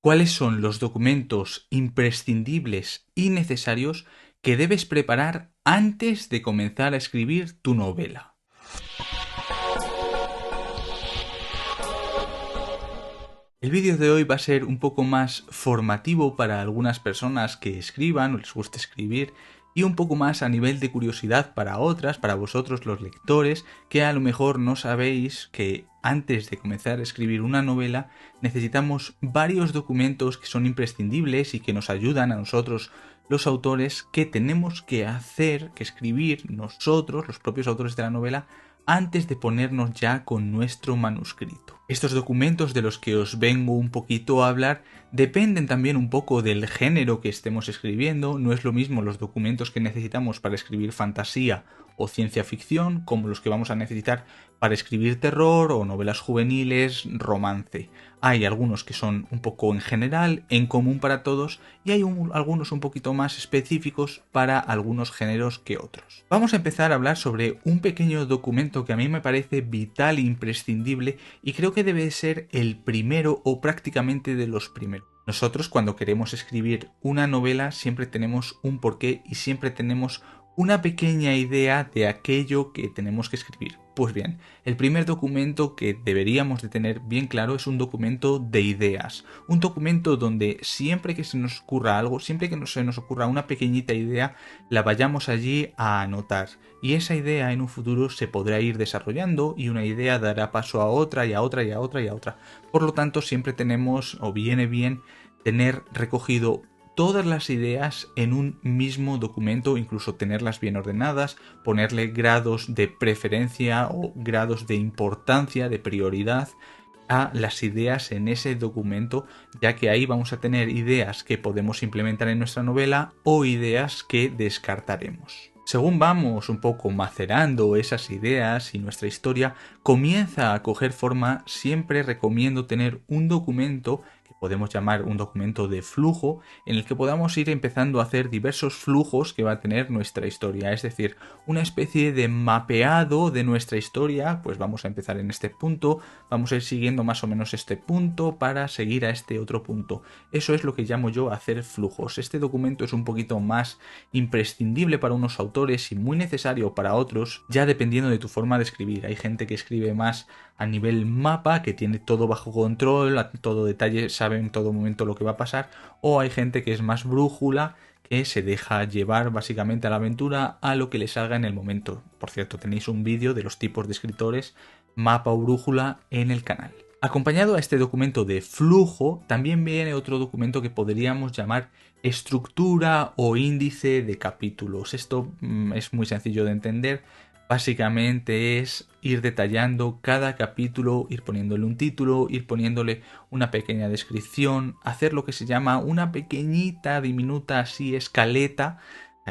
¿Cuáles son los documentos imprescindibles y necesarios que debes preparar antes de comenzar a escribir tu novela? El vídeo de hoy va a ser un poco más formativo para algunas personas que escriban o les guste escribir y un poco más a nivel de curiosidad para otras, para vosotros los lectores, que a lo mejor no sabéis que antes de comenzar a escribir una novela necesitamos varios documentos que son imprescindibles y que nos ayudan a nosotros los autores, que tenemos que hacer, que escribir nosotros, los propios autores de la novela, antes de ponernos ya con nuestro manuscrito. Estos documentos de los que os vengo un poquito a hablar dependen también un poco del género que estemos escribiendo. No es lo mismo los documentos que necesitamos para escribir fantasía o ciencia ficción como los que vamos a necesitar para escribir terror o novelas juveniles, romance. Hay algunos que son un poco en general, en común para todos, y hay algunos un poquito más específicos para algunos géneros que otros. Vamos a empezar a hablar sobre un pequeño documento que a mí me parece vital e imprescindible y creo que debe ser el primero o prácticamente de los primeros. Nosotros, cuando queremos escribir una novela, siempre tenemos un porqué y siempre tenemos una pequeña idea de aquello que tenemos que escribir. Pues bien, el primer documento que deberíamos de tener bien claro es un documento de ideas. Un documento donde siempre que se nos ocurra algo, siempre que se nos ocurra una pequeñita idea, la vayamos allí a anotar. Y esa idea en un futuro se podrá ir desarrollando y una idea dará paso a otra y a otra y a otra y a otra. Por lo tanto, siempre tenemos, o viene bien, tener recogido todas las ideas en un mismo documento, incluso tenerlas bien ordenadas, ponerle grados de preferencia o grados de importancia, de prioridad a las ideas en ese documento, ya que ahí vamos a tener ideas que podemos implementar en nuestra novela o ideas que descartaremos. Según vamos un poco macerando esas ideas y nuestra historia comienza a coger forma, siempre recomiendo tener un documento podemos llamar un documento de flujo, en el que podamos ir empezando a hacer diversos flujos que va a tener nuestra historia, es decir, una especie de mapeado de nuestra historia. Pues vamos a empezar en este punto, vamos a ir siguiendo más o menos este punto para seguir a este otro punto. Eso es lo que llamo yo hacer flujos. Este documento es un poquito más imprescindible para unos autores y muy necesario para otros, ya dependiendo de tu forma de escribir. Hay gente que escribe más a nivel mapa, que tiene todo bajo control, a todo detalle, sabe en todo momento lo que va a pasar, o hay gente que es más brújula, que se deja llevar básicamente a la aventura, a lo que le salga en el momento. Por cierto, tenéis un vídeo de los tipos de escritores, mapa o brújula, en el canal. Acompañado a este documento de flujo, también viene otro documento que podríamos llamar estructura o índice de capítulos. Esto es muy sencillo de entender. Básicamente es ir detallando cada capítulo, ir poniéndole un título, ir poniéndole una pequeña descripción, hacer lo que se llama una pequeñita, diminuta así escaleta.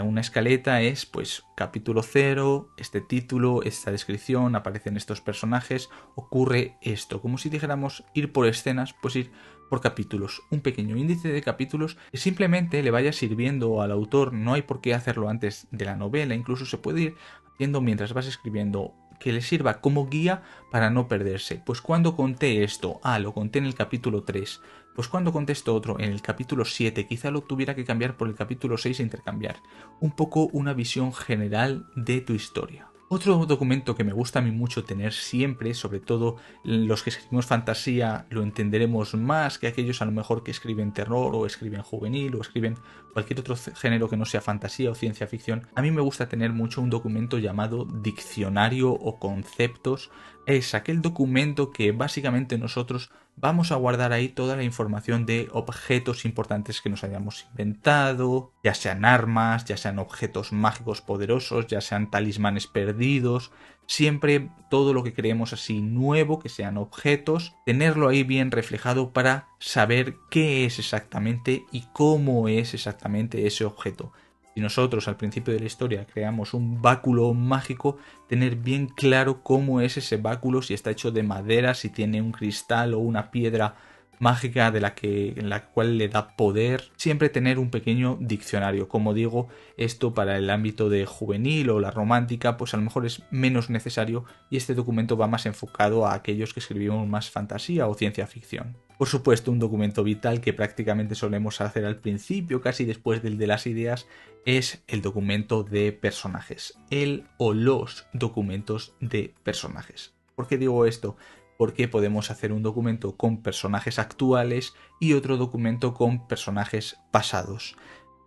Una escaleta es pues capítulo 0, este título, esta descripción, aparecen estos personajes, ocurre esto, como si dijéramos ir por escenas, pues ir por capítulos, un pequeño índice de capítulos que simplemente le vaya sirviendo al autor. No hay por qué hacerlo antes de la novela, incluso se puede ir haciendo mientras vas escribiendo, que le sirva como guía para no perderse. Pues cuando conté esto, lo conté en el capítulo 3, pues cuando conté esto otro en el capítulo 7, quizá lo tuviera que cambiar por el capítulo 6 e intercambiar. Un poco una visión general de tu historia. Otro documento que me gusta a mí mucho tener siempre, sobre todo los que escribimos fantasía lo entenderemos más que aquellos a lo mejor que escriben terror o escriben juvenil o escriben cualquier otro género que no sea fantasía o ciencia ficción. A mí me gusta tener mucho un documento llamado diccionario o conceptos. Es aquel documento que básicamente nosotros vamos a guardar ahí toda la información de objetos importantes que nos hayamos inventado, ya sean armas, ya sean objetos mágicos poderosos, ya sean talismanes perdidos, siempre todo lo que creemos así nuevo, que sean objetos, tenerlo ahí bien reflejado para saber qué es exactamente y cómo es exactamente ese objeto. Si nosotros al principio de la historia creamos un báculo mágico, tener bien claro cómo es ese báculo, si está hecho de madera, si tiene un cristal o una piedra mágica en la cual le da poder. Siempre tener un pequeño diccionario. Como digo, esto para el ámbito de juvenil o la romántica, pues a lo mejor es menos necesario y este documento va más enfocado a aquellos que escribimos más fantasía o ciencia ficción. Por supuesto, un documento vital que prácticamente solemos hacer al principio, casi después del de las ideas, es el documento de personajes, el o los documentos de personajes. ¿Por qué digo esto? Porque podemos hacer un documento con personajes actuales y otro documento con personajes pasados.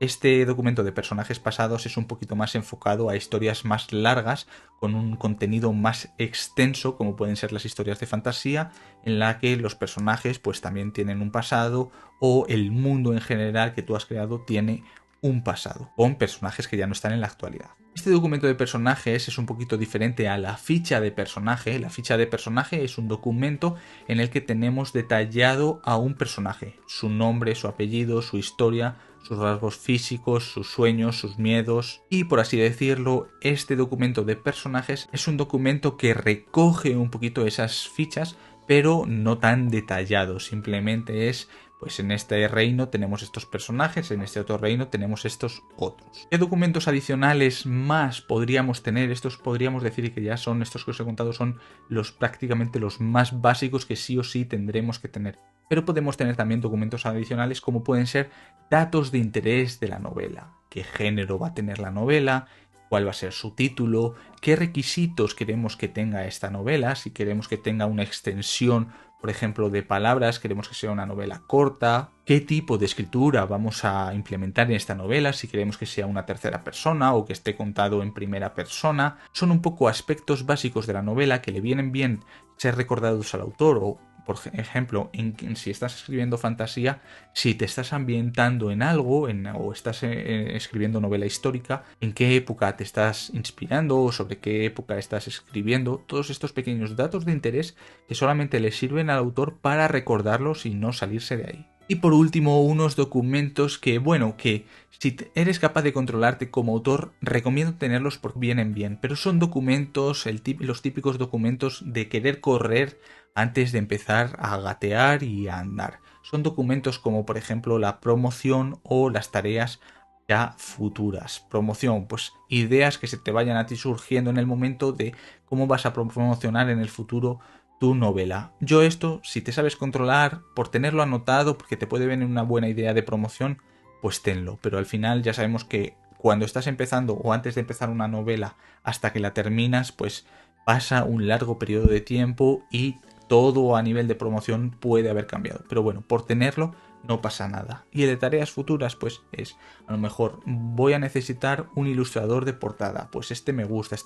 Este documento de personajes pasados es un poquito más enfocado a historias más largas, con un contenido más extenso, como pueden ser las historias de fantasía, en la que los personajes pues también tienen un pasado, o el mundo en general que tú has creado tiene un pasado, con personajes que ya no están en la actualidad. Este documento de personajes es un poquito diferente a la ficha de personaje. La ficha de personaje es un documento en el que tenemos detallado a un personaje, su nombre, su apellido, su historia, sus rasgos físicos, sus sueños, sus miedos, y por así decirlo, este documento de personajes es un documento que recoge un poquito esas fichas, pero no tan detallado, simplemente es pues en este reino tenemos estos personajes, en este otro reino tenemos estos otros. ¿Qué documentos adicionales más podríamos tener? Estos podríamos decir que ya son, estos que os he contado son los prácticamente los más básicos que sí o sí tendremos que tener. Pero podemos tener también documentos adicionales como pueden ser datos de interés de la novela. ¿Qué género va a tener la novela? ¿Cuál va a ser su título? ¿Qué requisitos queremos que tenga esta novela? Si queremos que tenga una extensión, por ejemplo, de palabras, queremos que sea una novela corta. ¿Qué tipo de escritura vamos a implementar en esta novela? Si queremos que sea una tercera persona o que esté contado en primera persona. Son un poco aspectos básicos de la novela que le vienen bien ser recordados al autor, o por ejemplo, si estás escribiendo fantasía, si te estás ambientando en algo o estás escribiendo novela histórica, en qué época te estás inspirando o sobre qué época estás escribiendo, todos estos pequeños datos de interés que solamente le sirven al autor para recordarlos y no salirse de ahí. Y por último, unos documentos que, bueno, que si eres capaz de controlarte como autor, recomiendo tenerlos porque vienen bien, pero son documentos, los típicos documentos de querer correr antes de empezar a gatear y a andar. Son documentos como por ejemplo la promoción o las tareas ya futuras. Promoción, pues ideas que se te vayan a ti surgiendo en el momento de cómo vas a promocionar en el futuro tu novela. Yo esto, si te sabes controlar, por tenerlo anotado, porque te puede venir una buena idea de promoción, pues tenlo. Pero al final ya sabemos que cuando estás empezando o antes de empezar una novela hasta que la terminas, pues pasa un largo periodo de tiempo y todo a nivel de promoción puede haber cambiado. Pero bueno, por tenerlo no pasa nada. Y el de tareas futuras, pues es, a lo mejor voy a necesitar un ilustrador de portada. Pues este me gusta,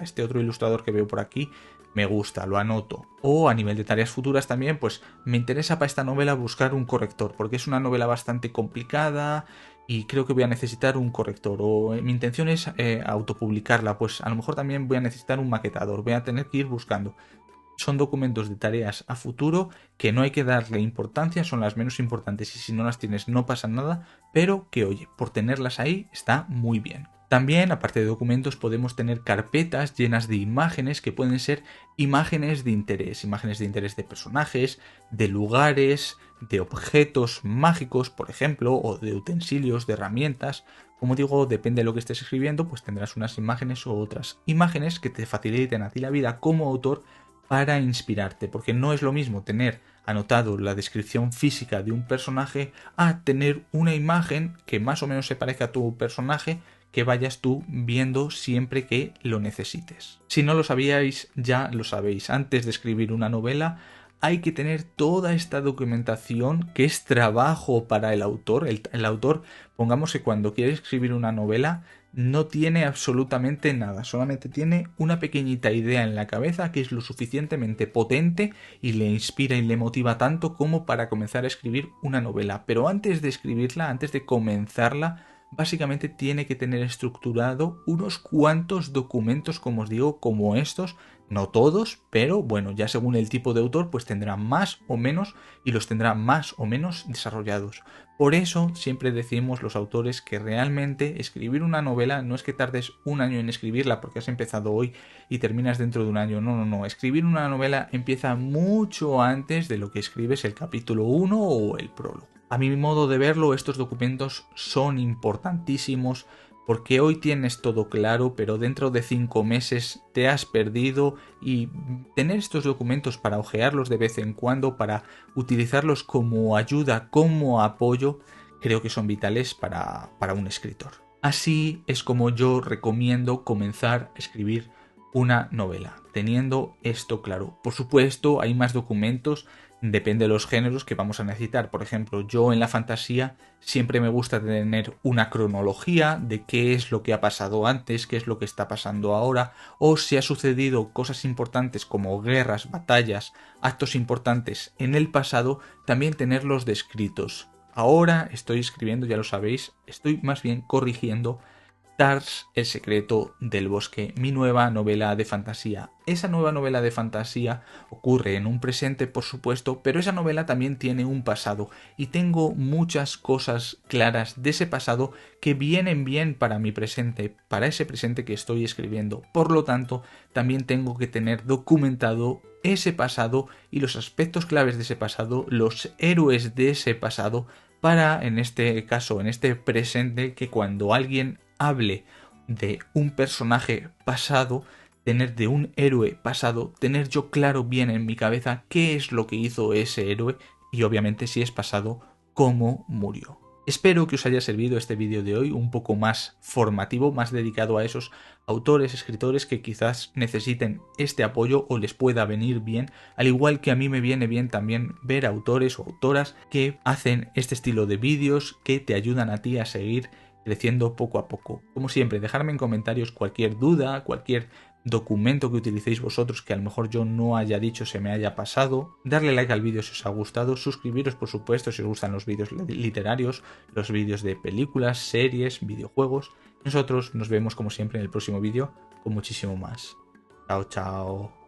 este otro ilustrador que veo por aquí me gusta, lo anoto. O a nivel de tareas futuras también, pues me interesa para esta novela buscar un corrector, porque es una novela bastante complicada y creo que voy a necesitar un corrector. O mi intención es autopublicarla, pues a lo mejor también voy a necesitar un maquetador, voy a tener que ir buscando. Son documentos de tareas a futuro que no hay que darle importancia, son las menos importantes y si no las tienes no pasa nada, pero que oye, por tenerlas ahí está muy bien. También, aparte de documentos, podemos tener carpetas llenas de imágenes que pueden ser imágenes de interés de personajes, de lugares, de objetos mágicos, por ejemplo, o de utensilios, de herramientas. Como digo, depende de lo que estés escribiendo, pues tendrás unas imágenes u otras imágenes que te faciliten a ti la vida como autor para inspirarte, porque no es lo mismo tener anotado la descripción física de un personaje a tener una imagen que más o menos se parezca a tu personaje que vayas tú viendo siempre que lo necesites. Si no lo sabíais, ya lo sabéis. Antes de escribir una novela hay que tener toda esta documentación que es trabajo para el autor. El autor, pongamos que cuando quiere escribir una novela, no tiene absolutamente nada, solamente tiene una pequeñita idea en la cabeza que es lo suficientemente potente y le inspira y le motiva tanto como para comenzar a escribir una novela. Pero antes de escribirla, antes de comenzarla, básicamente tiene que tener estructurado unos cuantos documentos, como os digo, como estos. No todos, pero bueno, ya según el tipo de autor, pues tendrá más o menos y los tendrá más o menos desarrollados. Por eso siempre decimos los autores que realmente escribir una novela no es que tardes un año en escribirla porque has empezado hoy y terminas dentro de un año. No. Escribir una novela empieza mucho antes de lo que escribes el capítulo 1 o el prólogo. A mi modo de verlo, estos documentos son importantísimos porque hoy tienes todo claro, pero dentro de 5 meses te has perdido, y tener estos documentos para hojearlos de vez en cuando, para utilizarlos como ayuda, como apoyo, creo que son vitales para un escritor. Así es como yo recomiendo comenzar a escribir una novela, teniendo esto claro. Por supuesto, hay más documentos, depende de los géneros que vamos a necesitar. Por ejemplo, yo en la fantasía siempre me gusta tener una cronología de qué es lo que ha pasado antes, qué es lo que está pasando ahora, o si ha sucedido cosas importantes como guerras, batallas, actos importantes en el pasado, también tenerlos descritos. Ahora estoy escribiendo, ya lo sabéis, estoy más bien corrigiendo Tars, el secreto del bosque, mi nueva novela de fantasía. Esa nueva novela de fantasía ocurre en un presente, por supuesto, pero esa novela también tiene un pasado, y tengo muchas cosas claras de ese pasado que vienen bien para mi presente, para ese presente que estoy escribiendo. Por lo tanto, también tengo que tener documentado ese pasado y los aspectos claves de ese pasado, los héroes de ese pasado, para, en este caso, en este presente, que cuando alguien hable de un personaje pasado, tener de un héroe pasado, tener yo claro bien en mi cabeza qué es lo que hizo ese héroe, y obviamente si es pasado, cómo murió. Espero que os haya servido este vídeo de hoy, un poco más formativo, más dedicado a esos autores, escritores que quizás necesiten este apoyo o les pueda venir bien, al igual que a mí me viene bien también ver autores o autoras que hacen este estilo de vídeos que te ayudan a ti a seguir creciendo poco a poco. Como siempre, dejadme en comentarios cualquier duda, cualquier documento que utilicéis vosotros que a lo mejor yo no haya dicho, se me haya pasado. Darle like al vídeo si os ha gustado, suscribiros por supuesto si os gustan los vídeos literarios, los vídeos de películas, series, videojuegos. Nosotros nos vemos como siempre en el próximo vídeo con muchísimo más. Chao, chao.